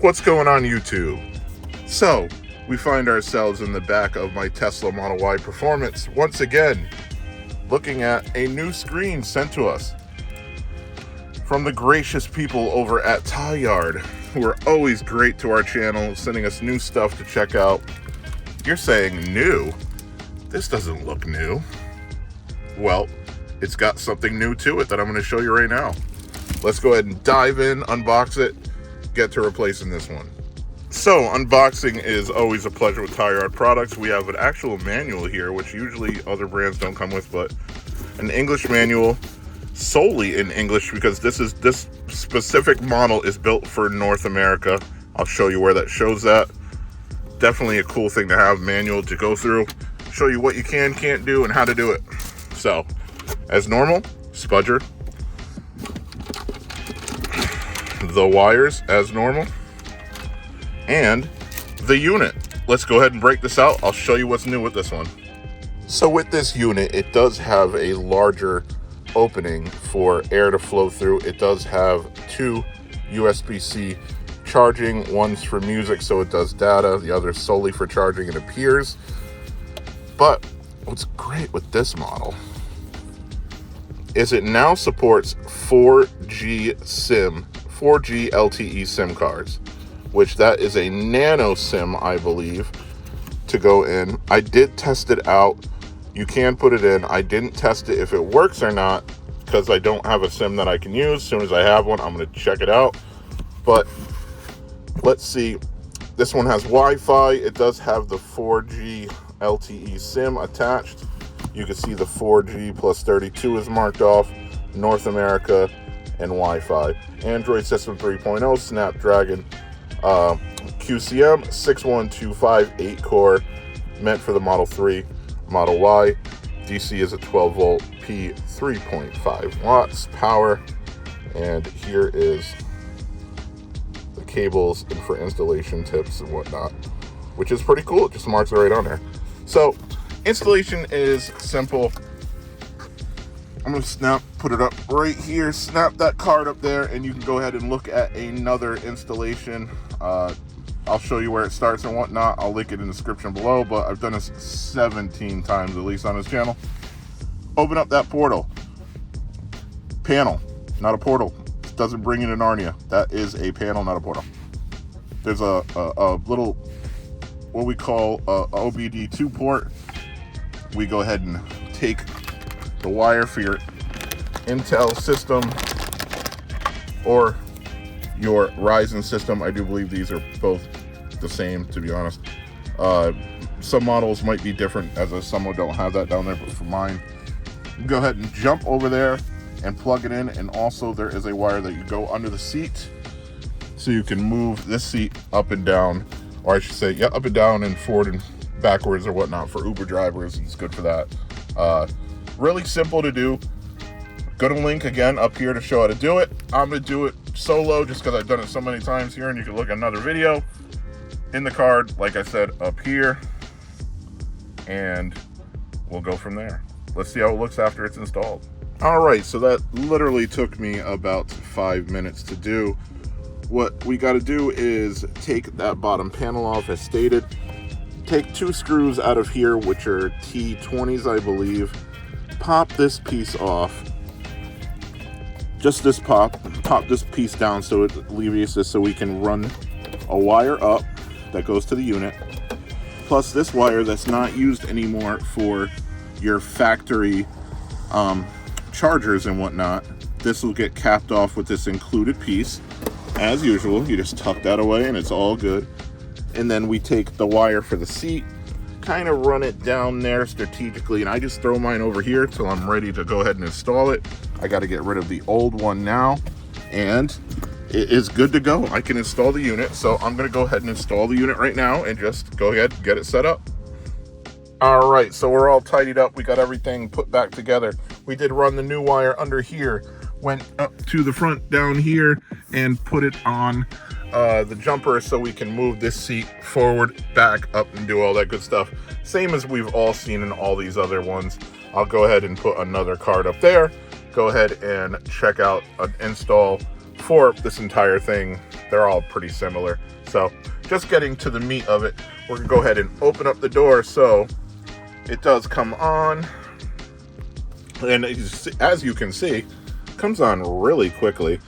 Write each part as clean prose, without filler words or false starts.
What's going on YouTube? So, we find ourselves in the back of my Tesla Model Y Performance, once again, looking at a new screen sent to us from the gracious people over at Tlyard, who are always great to our channel, sending us new stuff to check out. You're saying new? This doesn't look new. Well, it's got something new to it that I'm going to show you right now. Let's go ahead and dive in, unbox it, get to replacing this one. So, unboxing is always a pleasure with Tlyard products. We have an actual manual here, which usually other brands don't come with, but an English manual, solely in English, because this specific model is built for North America. I'll show you where that shows that. Definitely a cool thing to have, manual to go through, show you what you can't do, and how to do it. So, as normal, spudger. The wires as normal, and the unit. Let's go ahead and break this out. I'll show you what's new with this one. So with this unit, it does have a larger opening for air to flow through. It does have two USB-C charging, one's for music so it does data, the other solely for charging, it appears. But what's great with this model is it now supports 4G LTE SIM cards, which that is a nano SIM, I believe, to go in. I did test it out. You can put it in. I didn't test it if it works or not because I don't have a SIM that I can use. As soon as I have one, I'm going to check it out. But let's see. This one has Wi-Fi. It does have the 4G LTE SIM attached. You can see the 4G plus 32 is marked off, North America, and Wi-Fi. Android System 3.0, Snapdragon QCM 6125 8-core, meant for the Model 3, Model Y. DC is a 12-volt P 3.5 watts power. And here is the cables and for installation tips and whatnot, which is pretty cool. It just marks it right on there. So, installation is simple. I'm going to put it up right here, snap that card up there, and you can go ahead and look at another installation. I'll show you where it starts and whatnot. I'll link it in the description below, but I've done this 17 times at least on this channel. Open up that portal. Panel, not a portal. It doesn't bring you to Narnia. That is a panel, not a portal. There's a little, what we call a OBD2 port. We go ahead and take the wire for your Intel system or your Ryzen system. I do believe these are both the same, to be honest. Some models might be different, as some don't have that down there, but for mine, you go ahead and jump over there and plug it in. And also there is a wire that you go under the seat so you can move this seat up and down, or I should say, yeah, up and down and forward and backwards or whatnot for Uber drivers. It's good for that. Really simple to do. Go to link again up here to show how to do it. I'm going to do it solo just because I've done it so many times here, and you can look at another video in the card, like I said, up here, and we'll go from there. Let's see how it looks after it's installed. All right, so that literally took me about 5 minutes to do. What we got to do is take that bottom panel off as stated. Take two screws out of here, which are T20s, I believe. Pop this piece off. Just this pop this piece down so it alleviates this, so we can run a wire up that goes to the unit, plus this wire that's not used anymore for your factory chargers and whatnot. This will get capped off with this included piece. As usual, you just tuck that away and it's all good. And then we take the wire for the seat, kind of run it down there strategically, and I just throw mine over here till I'm ready to go ahead and install it. I got to get rid of the old one now, and it is good to go. I can install the unit, so I'm going to go ahead and install the unit right now and just go ahead and get it set up. All right, so we're all tidied up. We got everything put back together. We did run the new wire under here, went up to the front down here, and put it on the jumper so we can move this seat forward, back, up, and do all that good stuff. Same as we've all seen in all these other ones. I'll go ahead and put another card up there. Go ahead and check out an install for this entire thing, they're all pretty similar. So just getting to the meat of it, we're gonna go ahead and open up the door so it does come on. And as you can see, it comes on really quickly.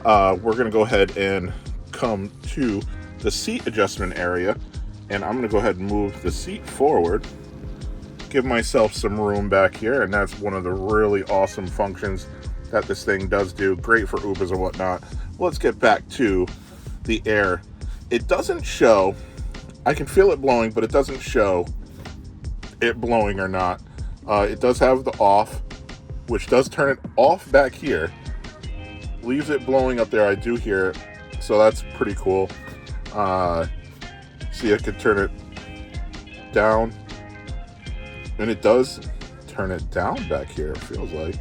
We're gonna go ahead and come to the seat adjustment area, and I'm gonna go ahead and move the seat forward, give myself some room back here, and that's one of the really awesome functions that this thing does do. Great for Ubers or whatnot. Let's get back to the air. It doesn't show, I can feel it blowing, but it doesn't show it blowing or not. It does have the off, which does turn it off back here. Leaves it blowing up there. I do hear it, so that's pretty cool. See, I could turn it down, and it does turn it down back here, it feels like.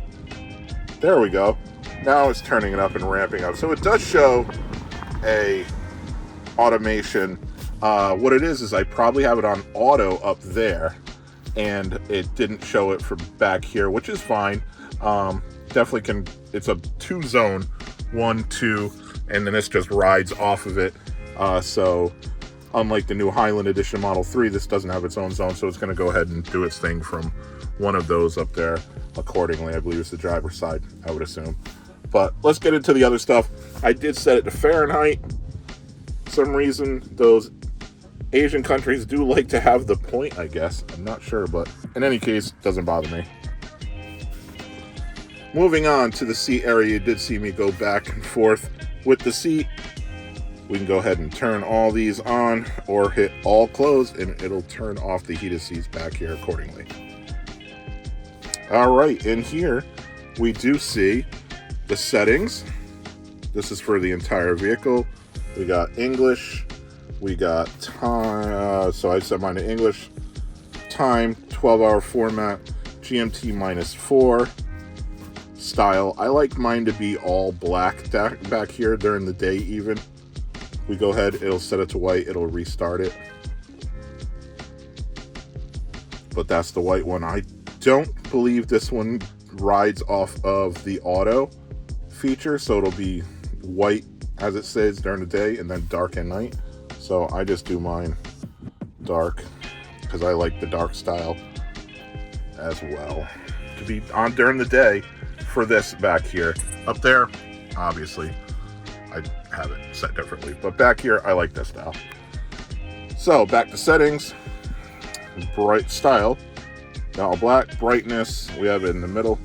There we go. Now it's turning it up and ramping up. So it does show a automation. What it is I probably have it on auto up there, and it didn't show it from back here, which is fine. Definitely can, it's a 2-zone, 1, 2, and then this just rides off of it. So unlike the new Highland Edition Model 3, this doesn't have its own zone, so it's going to go ahead and do its thing from one of those up there accordingly. I believe it's the driver's side, I would assume. But let's get into the other stuff. I did set it to Fahrenheit. For some reason, those Asian countries do like to have the point, I guess. I'm not sure, but in any case, it doesn't bother me. Moving on to the seat area, you did see me go back and forth with the seat. We can go ahead and turn all these on or hit all closed, and it'll turn off the heated seats back here accordingly. All right, in here, we do see the settings. This is for the entire vehicle. We got English, we got time, so I set mine to English, time, 12-hour format, GMT -4, style. I like mine to be all black back here during the day even. We go ahead, it'll set it to white, it'll restart it. But that's the white one. I don't believe this one rides off of the auto feature, so it'll be white as it says during the day and then dark at night. So I just do mine dark because I like the dark style as well to be on during the day for this back here. Up there, obviously, I have it set differently, but back here, I like this style. So back to settings, bright style, now black, brightness, we have it in the middle,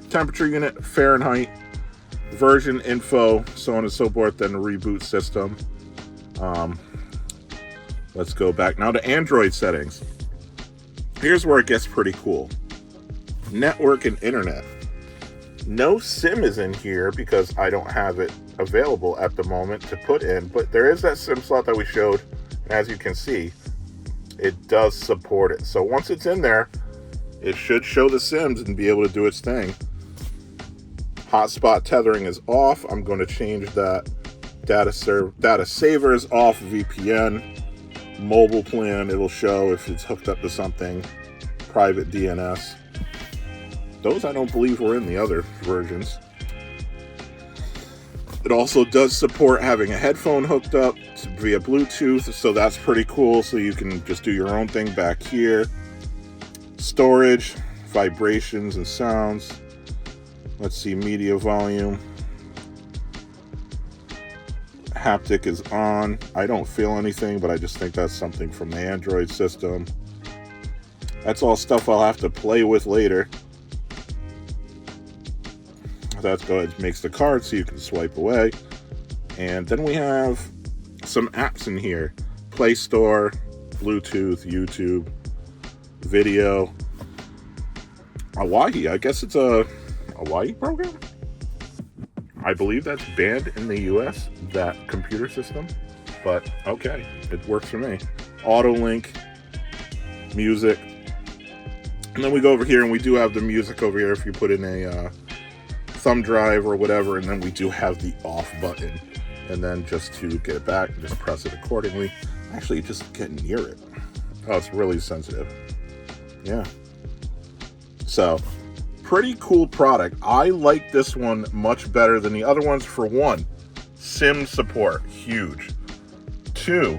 temperature unit, Fahrenheit, version info, so on and so forth, then the reboot system. Let's go back now to Android settings. Here's where it gets pretty cool. Network and internet. No SIM is in here because I don't have it available at the moment to put in, but there is that SIM slot that we showed. As you can see, it does support it. So once it's in there, it should show the SIMs and be able to do its thing. Hotspot tethering is off. I'm going to change that. Data saver is off. VPN. Mobile plan, it'll show if it's hooked up to something. Private DNS. Those I don't believe were in the other versions. It also does support having a headphone hooked up via Bluetooth, so that's pretty cool. So you can just do your own thing back here. Storage, vibrations and sounds. Let's see, media volume. Haptic is on. I don't feel anything, but I just think that's something from the Android system. That's all stuff I'll have to play with later. That's good. It makes the card so you can swipe away. And then we have some apps in here. Play Store, Bluetooth, YouTube, video. Hawaii. I guess it's a Hawaii program? I believe that's banned in the US, that computer system. But okay, it works for me. Auto link, music. And then we go over here and we do have the music over here if you put in a thumb drive or whatever, and then we do have the off button. And then just to get it back, just press it accordingly. Actually, just get near it. Oh, it's really sensitive. Yeah. So, pretty cool product. I like this one much better than the other ones. For one, SIM support, huge. 2,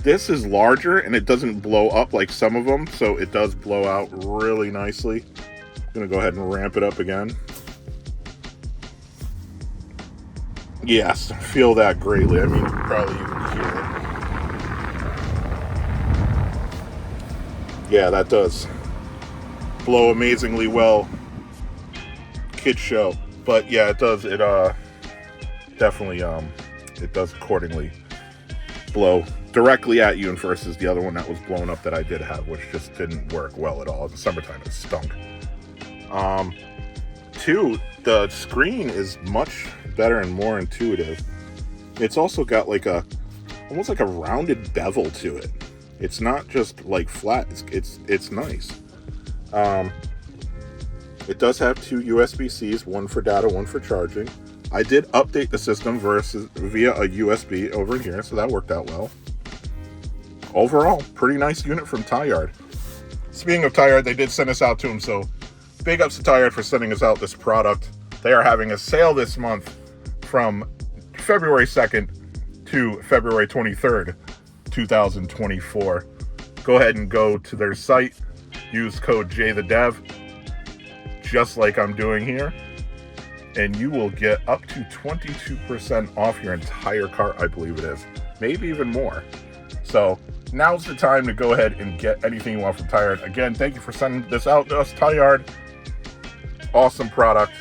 this is larger and it doesn't blow up like some of them, so it does blow out really nicely. I'm gonna go ahead and ramp it up again. Yes, feel that greatly. I mean, you can probably even hear it. Yeah, that does blow amazingly well. Kid show. But yeah, it does. It definitely it does accordingly blow directly at you, and versus the other one that was blown up that I did have, which just didn't work well at all. In the summertime, it stunk. 2, the screen is much better and more intuitive. It's also got like almost like a rounded bevel to it. It's not just like flat. It's nice. It does have 2 USB-Cs, one for data, one for charging. I did update the system via a USB over here, so that worked out well. Overall, pretty nice unit from Tlyard. Speaking of Tlyard, they did send us out to them, so big ups to Tlyard for sending us out this product. They are having a sale this month from February 2nd to February 23rd, 2024. Go ahead and go to their site, use code JTheDev, just like I'm doing here, and you will get up to 22% off your entire cart, I believe it is. Maybe even more. So now's the time to go ahead and get anything you want from Tlyard. Again, thank you for sending this out to us, Tlyard. Awesome product.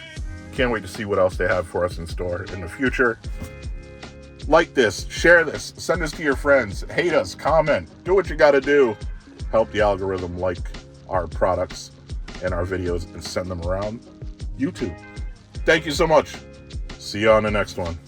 Can't wait to see what else they have for us in store in the future. Like this, share this, send this to your friends, hate us, comment, do what you gotta do. Help the algorithm like our products and our videos and send them around YouTube. Thank you so much. See you on the next one.